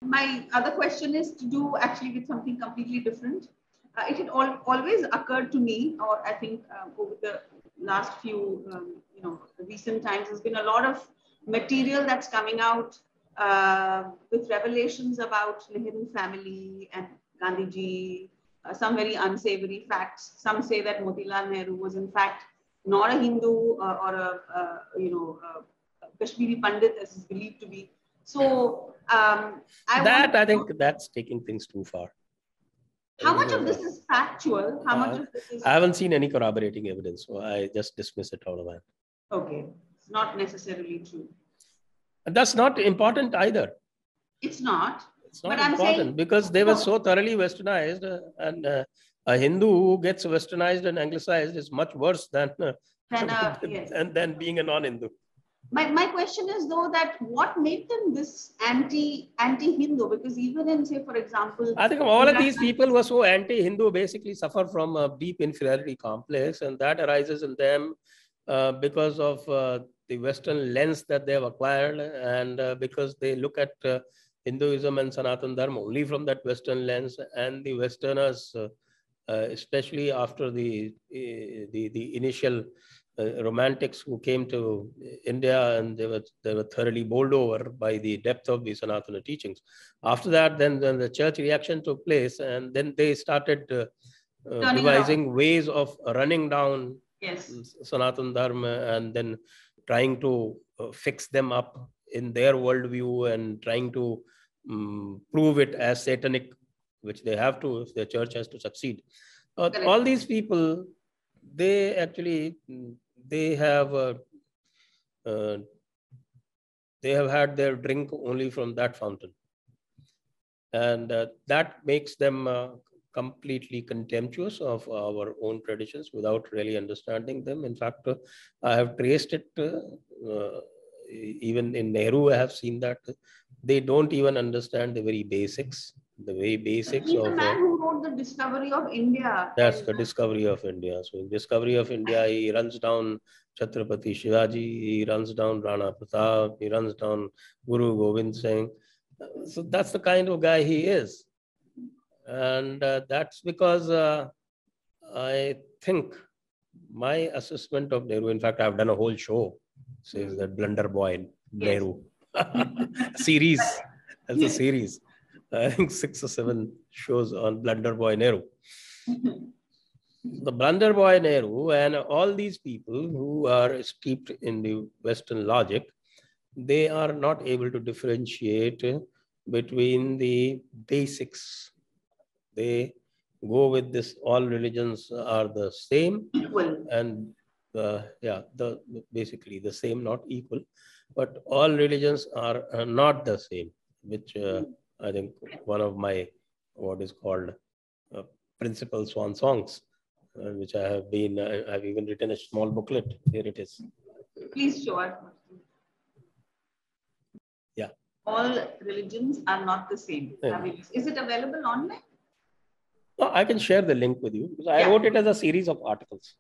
my other question is to do actually with something completely different. It had always occurred to me, or I think over the last few, recent times, there's been a lot of material that's coming out with revelations about Nehru family and Gandhiji, some very unsavory facts. Some say that Motilal Nehru was in fact not a Hindu or a Kashmiri Pandit as is believed to be. So I think that's taking things too far. How much of this is factual? How much of this is... I haven't seen any corroborating evidence, so I just dismiss it out of that. Okay, it's not necessarily true. That's not important either. It's not. It's not important because they were so thoroughly westernized, and a Hindu who gets westernized and anglicized is much worse than than being a non-Hindu. My question is though that what made them this anti-Hindu? Because even in, say, for example, I think all of these people who are so anti-Hindu basically suffer from a deep inferiority complex, and that arises in them because of the Western lens that they have acquired, and because they look at Hinduism and Sanatan Dharma only from that Western lens, and the Westerners, especially after the initial romantics who came to India, and they were thoroughly bowled over by the depth of the Sanatana teachings. After that, then the church reaction took place, and then they started devising ways of running down Sanatana Dharma and then trying to fix them up in their worldview and trying to prove it as satanic, which they have to if their church has to succeed. All these people, they actually they have had their drink only from that fountain, and that makes them completely contemptuous of our own traditions without really understanding them. In fact, I have traced it even in Nehru. I have seen that they don't even understand the very basics. The very basics of... He's the man who wrote the Discovery of India. That's the Discovery of India. So in Discovery of India, he runs down Chhatrapati Shivaji, he runs down Rana Pratap, he runs down Guru Gobind Singh. So that's the kind of guy he is. And that's because I think my assessment of Nehru, in fact, I've done a whole show, says that Blunder Boy Nehru series. That's a series. I think 6 or 7 shows on Blunder Boy Nehru. The Blunder Boy Nehru and all these people who are steeped in the Western logic, they are not able to differentiate between the basics. They go with this, all religions are the same, and basically the same, not equal, but all religions are not the same, which I think one of my, what is called principal swan songs, which I have been, I've even written a small booklet. Here it is. Please show us. Yeah. All religions are not the same. Yeah. Is it available online? No, I can share the link with you because I wrote it as a series of articles.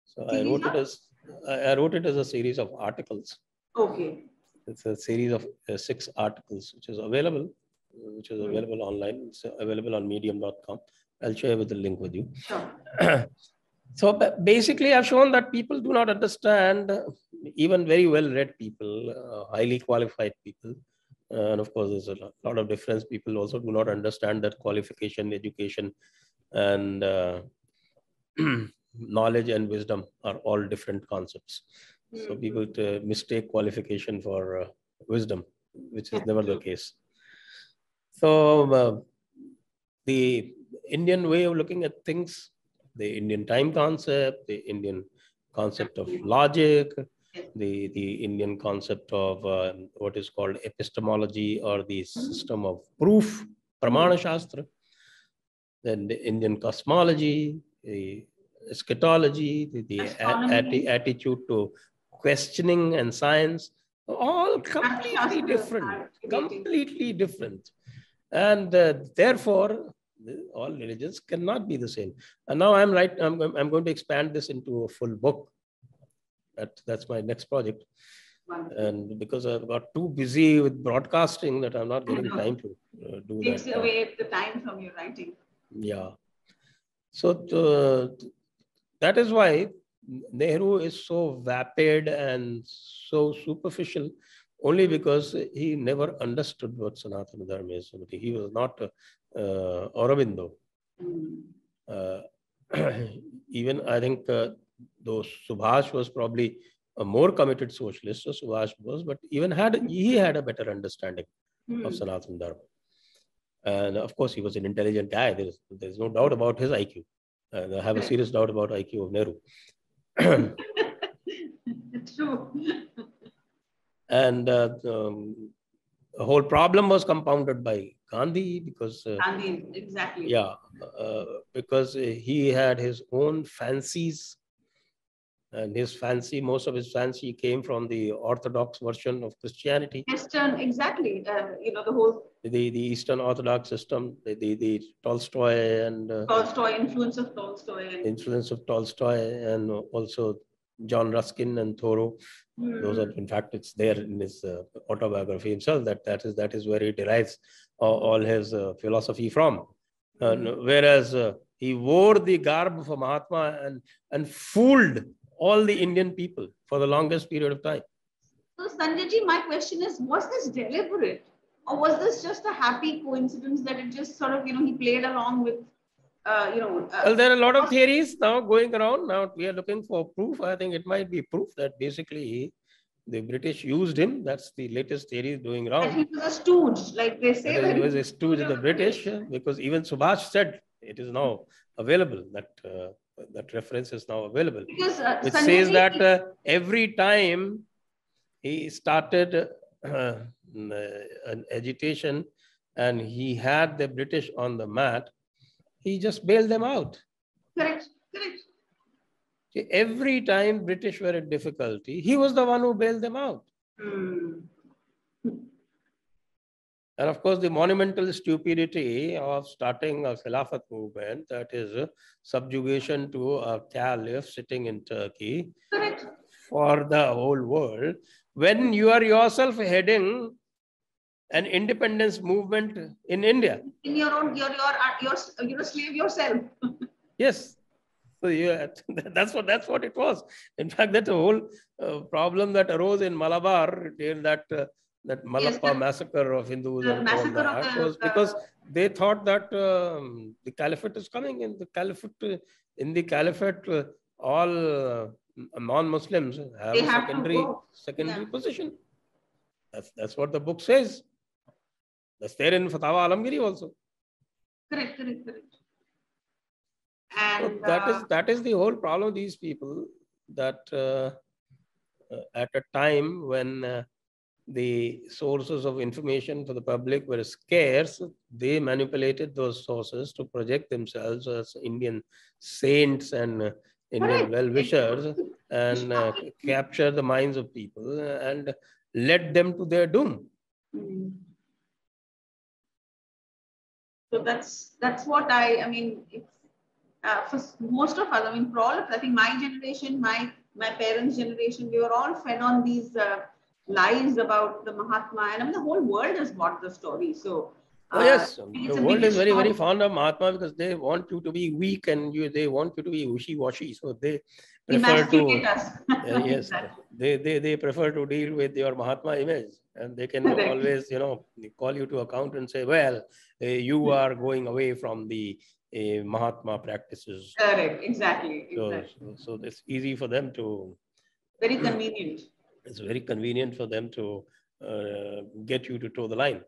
So I wrote it as a series of articles. Okay. It's a series of 6 articles, which is available online. It's available on medium.com. I'll share with the link with you. Sure. So basically, I've shown that people do not understand, even very well-read people, highly qualified people. And of course, there's a lot of difference. People also do not understand that qualification, education, and knowledge and wisdom are all different concepts. So people mistake qualification for wisdom, which is never the case. So the Indian way of looking at things, the Indian time concept, the Indian concept of logic, the Indian concept of what is called epistemology, or the system of proof, Pramana Shastra, then the Indian cosmology, the eschatology, the attitude to questioning and science, all completely different. And therefore, all religions cannot be the same. And now I'm going to expand this into a full book. That's my next project. And because I've got too busy with broadcasting that I'm not getting time to do that. Takes away the time from your writing. Yeah. So that is why Nehru is so vapid and so superficial, only because he never understood what Sanatana Dharma is. He was not Aurobindo. Even I think though Subhash was probably a more committed socialist, so Subhash was, but even he had a better understanding of Sanatana Dharma. And of course, he was an intelligent guy. There's no doubt about his IQ. I have a serious doubt about IQ of Nehru. True. And the whole problem was compounded by Gandhi because Gandhi, exactly. Yeah, because he had his own fancies, and most of his fancy came from the Orthodox version of Christianity. Eastern, exactly. The whole the Eastern Orthodox system, the Tolstoy and influence of Tolstoy, and also John Ruskin and Thoreau. Those are, in fact, it's there in his autobiography himself. That is where he derives all his philosophy from. Whereas he wore the garb of a Mahatma and fooled all the Indian people for the longest period of time. So Sanjay ji, my question is, was this deliberate? Or was this just a happy coincidence that it just sort of, he played along with, well, there are a lot of theories now going around. Now we are looking for proof. I think it might be proof that basically the British used him. That's the latest theory going around. And he was a stooge, like they say. He was a stooge of the British, because even Subhash said it is now available, that reference is now available. Because, which says that every time he started an agitation and he had the British on the mat, he just bailed them out. Correct. Every time British were in difficulty, he was the one who bailed them out. And of course, the monumental stupidity of starting a Khilafat movement, that is subjugation to a caliph sitting in Turkey. Correct. For the whole world, when you are yourself heading an independence movement in India. In your own, you're a slave yourself. Yes. So that's what it was. In fact, that's a whole problem that arose in Malabar during that Malappa massacre of Hindus and all that was because they thought that the caliphate is coming. In the caliphate, all non-Muslims have a secondary position. That's what the book says. That's there in Fatawa Alamgiri also. Correct. And so that is the whole problem of these people, that at a time when the sources of information for the public were scarce, they manipulated those sources to project themselves as Indian saints and Indian well-wishers and capture the minds of people and led them to their doom. So that's what I mean. For most of us, for all of us, I think my generation, my parents' generation, we were all fed on these lies about the Mahatma, and the whole world has bought the story. So yes, the world is very, very fond of Mahatma because they want you to be weak and they want you to be wishy-washy. So they prefer to yes, they prefer to deal with your Mahatma image, and they can always call you to account and say, well, you are going away from the Mahatma practices. Correct, exactly. So it's easy for them to. Very convenient. It's very convenient for them to get you to toe the line.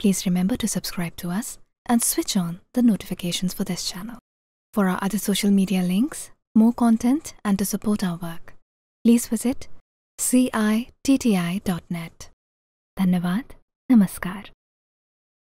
Please remember to subscribe to us and switch on the notifications for this channel. For our other social media links, more content, and to support our work, please visit citti.net. Dhanyavad. Namaskar.